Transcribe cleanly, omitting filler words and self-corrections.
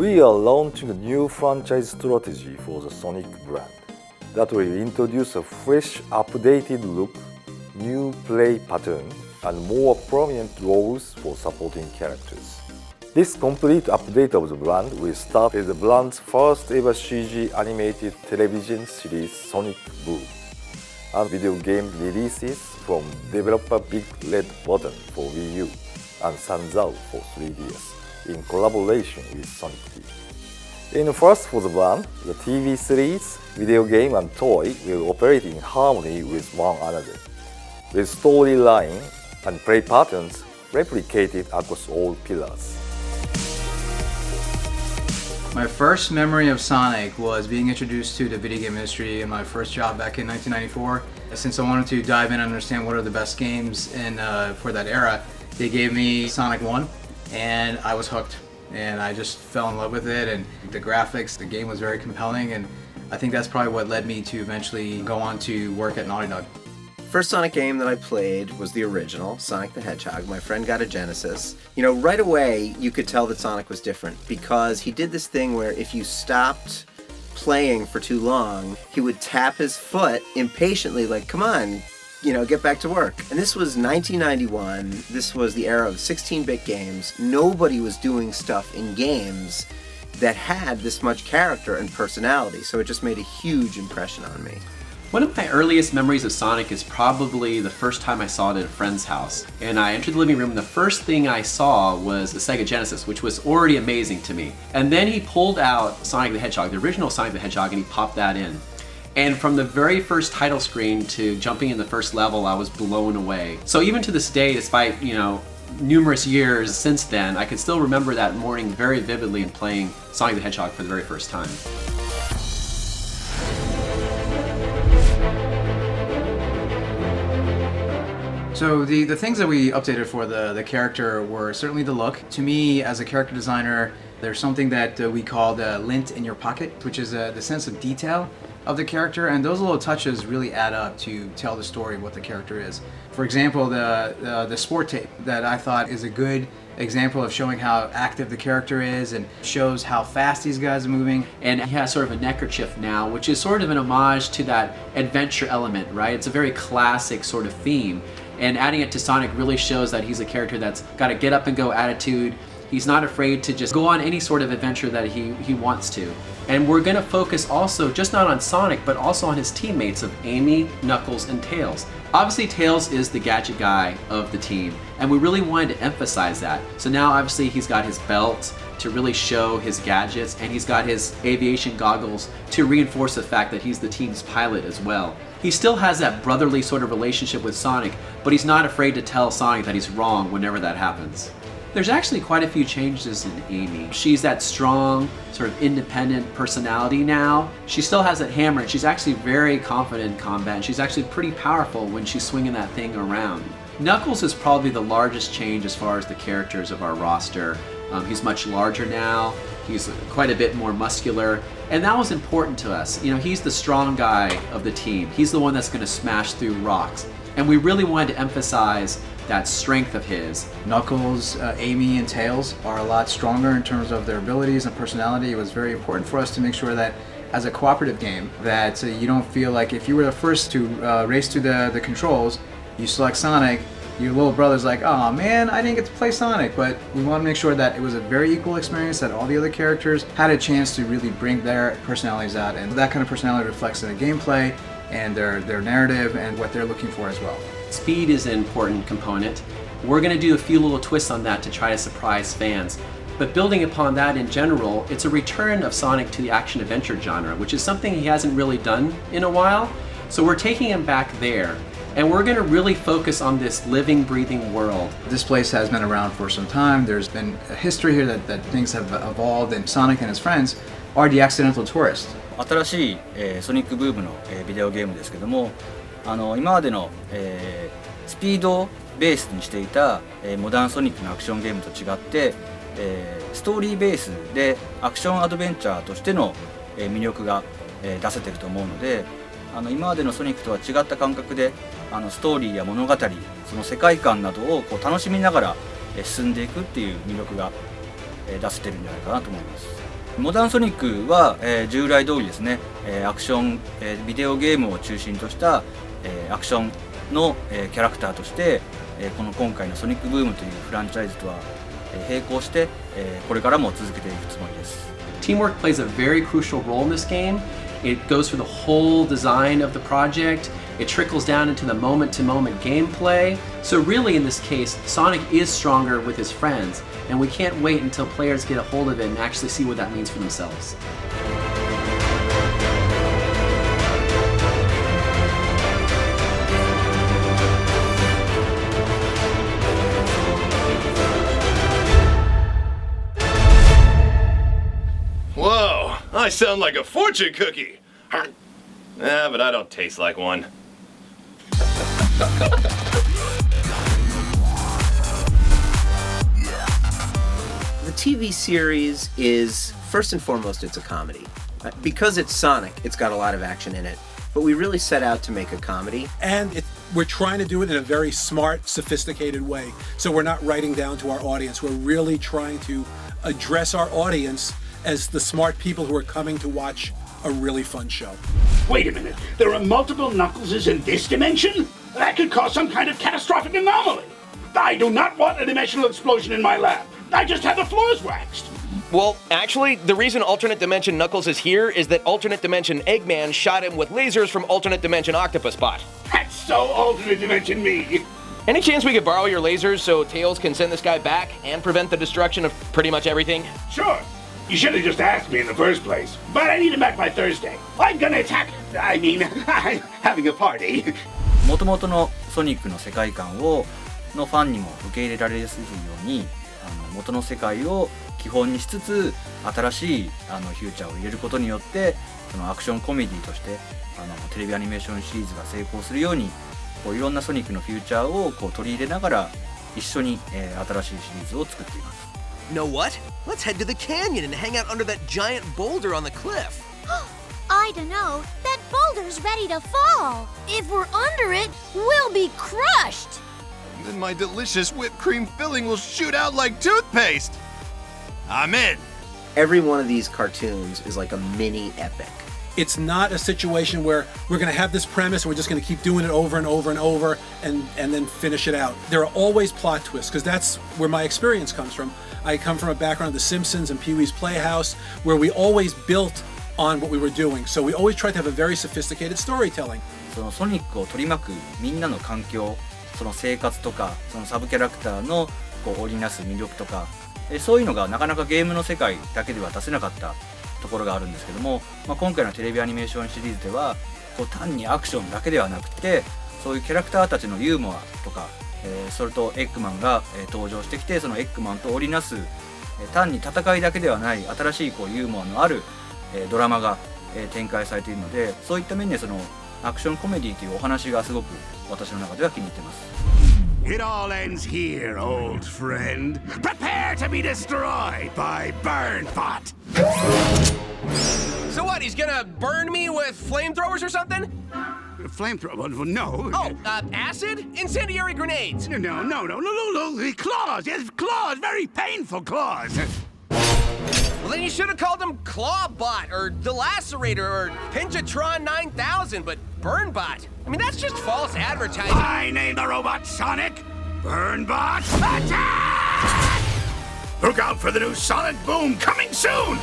We are launching a new franchise strategy for the Sonic brand that will introduce a fresh, updated look, new play pattern, and more prominent roles for supporting characters. This complete update of the brand will start with the brand's first ever CG animated television series Sonic Boom, and video game releases from developer Big Red Button for Wii U and Sanzao for 3DS in collaboration with Sonic TV. In first for the brand, the TV series, video game and toy will operate in harmony with one another, with storyline and play patterns replicated across all pillars. My first memory of Sonic was being introduced to the video game industry in my first job back in 1994. Since I wanted to dive in and understand what are the best games for that era, they gave me Sonic 1 and I was hooked. And I just fell in love with it, and the graphics, the game was very compelling, and I think that's probably what led me to eventually go on to work at Naughty Dog. First Sonic game that I played was the original, Sonic the Hedgehog. My friend got a Genesis. You know, right away you could tell that Sonic was different because he did this thing where if you stopped playing for too long, he would tap his foot impatiently like, come on, you know, get back to work. And this was 1991. This was the era of 16-bit games. Nobody was doing stuff in games that had this much character and personality, so it just made a huge impression on me. One of my earliest memories of Sonic is probably the first time I saw it at a friend's house. And I entered the living room and the first thing I saw was the Sega Genesis, which was already amazing to me. And then he pulled out Sonic the Hedgehog, the original Sonic the Hedgehog, and he popped that in. And from the very first title screen to jumping in the first level, I was blown away. So even to this day, despite, you know, numerous years since then, I can still remember that morning very vividly and playing Sonic the Hedgehog for the very first time. So the things that we updated for the character were certainly the look. To me, as a character designer, there's something that we call the lint in your pocket, which is the sense of detail of the character, and those little touches really add up to tell the story of what the character is. For example, the sport tape that I thought is a good example of showing how active the character is and shows how fast these guys are moving. And he has sort of a neckerchief now, which is sort of an homage to that adventure element, right? It's a very classic sort of theme. And adding it to Sonic really shows that he's a character that's got a get up and go attitude. He's not afraid to just go on any sort of adventure that he wants to. And we're going to focus also just not on Sonic, but also on his teammates of Amy, Knuckles, and Tails. Obviously, Tails is the gadget guy of the team, and we really wanted to emphasize that. So now obviously he's got his belt to really show his gadgets, and he's got his aviation goggles to reinforce the fact that he's the team's pilot as well. He still has that brotherly sort of relationship with Sonic, but he's not afraid to tell Sonic that he's wrong whenever that happens. There's actually quite a few changes in Amy. She's that strong, sort of independent personality now. She still has that hammer, and she's actually very confident in combat, and she's actually pretty powerful when she's swinging that thing around. Knuckles is probably the largest change as far as the characters of our roster. He's much larger now, he's quite a bit more muscular, and that was important to us. You know, he's the strong guy of the team. He's the one that's going to smash through rocks. And we really wanted to emphasize that strength of his. Knuckles, Amy, and Tails are a lot stronger in terms of their abilities and personality. It was very important for us to make sure that as a cooperative game, that you don't feel like if you were the first to race to the controls, you select Sonic, your little brother's like, oh man, I didn't get to play Sonic. But we want to make sure that it was a very equal experience, that all the other characters had a chance to really bring their personalities out, and that kind of personality reflects in the gameplay and their narrative and what they're looking for as well. Speed is an important component. We're going to do a few little twists on that to try to surprise fans. But building upon that in general, it's a return of Sonic to the action-adventure genre, which is something he hasn't really done in a while. So we're taking him back there. And we're going to really focus on this living, breathing world. This place has been around for some time. There's been a history here that things have evolved, and Sonic and his friends are the accidental tourists. 新しい、ソニックブームの、ビデオゲームですけども、今までの、スピードをベースにしていた、モダンソニックのアクションゲームと違って、ストーリーベースでアクションアドベンチャーとしての、魅力が、出せてると思うので、今までのソニックとは違った感覚でストーリーや物語、その世界観などをこう楽しみながら進んでいくっていう魅力が出せてるんじゃないかなと思います。モダンソニックは、従来通りですね、アクション、ビデオゲームを中心とした、アクションの、キャラクターとして、この今回のソニックブームというフランチャイズとは、並行して、これからも続けていくつもりです。Teamwork plays a very crucial role in this game. It goes through the whole design of the project. It trickles down into the moment-to-moment gameplay. So really in this case, Sonic is stronger with his friends, and we can't wait until players get a hold of it and actually see what that means for themselves. Whoa, I sound like a fortune cookie. But I don't taste like one. The TV series is, first and foremost, it's a comedy. Because it's Sonic, it's got a lot of action in it. But we really set out to make a comedy. And we're trying to do it in a very smart, sophisticated way. So we're not writing down to our audience. We're really trying to address our audience as the smart people who are coming to watch a really fun show. Wait a minute, there are multiple Knuckleses in this dimension? That could cause some kind of catastrophic anomaly. I do not want a dimensional explosion in my lab. I just had the floors waxed. Well, actually, the reason alternate dimension Knuckles is here is that alternate dimension Eggman shot him with lasers from alternate dimension Octopus Bot. That's so alternate dimension me. Any chance we could borrow your lasers so Tails can send this guy back and prevent the destruction of pretty much everything? Sure. You should have just asked me in the first place. But I need him back by Thursday. I'm gonna attack. I'm having a party. もともとのソニックの世界観のファンにも受け入れられやすいように元の世界を基本にしつつ新しいフューチャーを入れることによってそのアクションコメディとしてテレビアニメーションシリーズが成功するようにこういろんなソニックのフューチャーをこう取り入れながら一緒に、新しいシリーズを作っています。Know what? Let's head to the canyon and hang out under that giant boulder on the cliff. I don't know. That boulder's ready to fall. If we're under it, we'll be crushed. Then my delicious whipped cream filling will shoot out like toothpaste. I'm in. Every one of these cartoons is like a mini epic. It's not a situation where we're going to have this premise and we're just going to keep doing it over and over and over and then finish it out. There are always plot twists because that's where my experience comes from. I come from a background of The Simpsons and Pee-wee's Playhouse where we always built on what we were doing. So we always tried to have a very sophisticated storytelling. そのソニックを取り巻くみんなの環境、その生活とか、そのサブキャラクターのこう織りなす魅力とか、そういうのがなかなかゲームの世界だけでは出せなかったところがあるんですけども、今回のテレビアニメーションシリーズではこう単にアクションだけではなくてそういうキャラクターたちのユーモアとか、それとエッグマンが、登場してきてそのエッグマンと織りなす、単に戦いだけではない新しいこうユーモアのある、ドラマが、展開されているのでそういった面でそのアクションコメディというお話がすごく私の中では気に入っています。It all ends here, old friend. Prepare to be destroyed by Burnpot. So what, he's gonna burn me with flamethrowers or something? Flamethrower? No. Oh, acid? Incendiary grenades? No. Claws. Yes, claws. Very painful claws. Well, then you should have called him Clawbot or Delacerator or Pinjatron 9000, but Burnbot. I mean, that's just false advertising. I named the robot Sonic. Burnbot, attack! Look out for the new Sonic Boom coming soon!